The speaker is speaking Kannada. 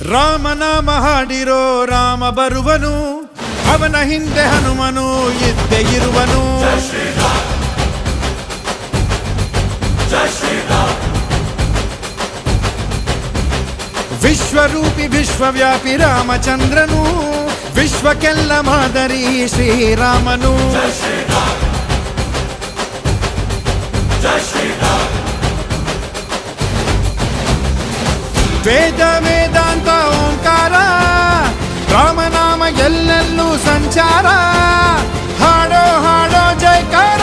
ರಾಮನಾಮ ಹಾಡಿರೋ ರಾಮ ಬರುವನು, ಅವನ ಹಿಂದೆ ಹನುಮನು ಇದ್ದೇ ಇರುವನು. ವಿಶ್ವರೂಪಿ ವಿಶ್ವವ್ಯಾಪಿ ರಾಮಚಂದ್ರನು, ವಿಶ್ವಕ್ಕೆಲ್ಲ ಮಾದರಿ ಶ್ರೀರಾಮನು. ವೇದ ವೇದಾಂತ ಓಂಕಾರ, ರಾಮನಾಮ ಎಲ್ಲೆಲ್ಲೂ ಸಂಚಾರ. ಹಾಡೋ ಹಾಡೋ ಜೈಕಾರ.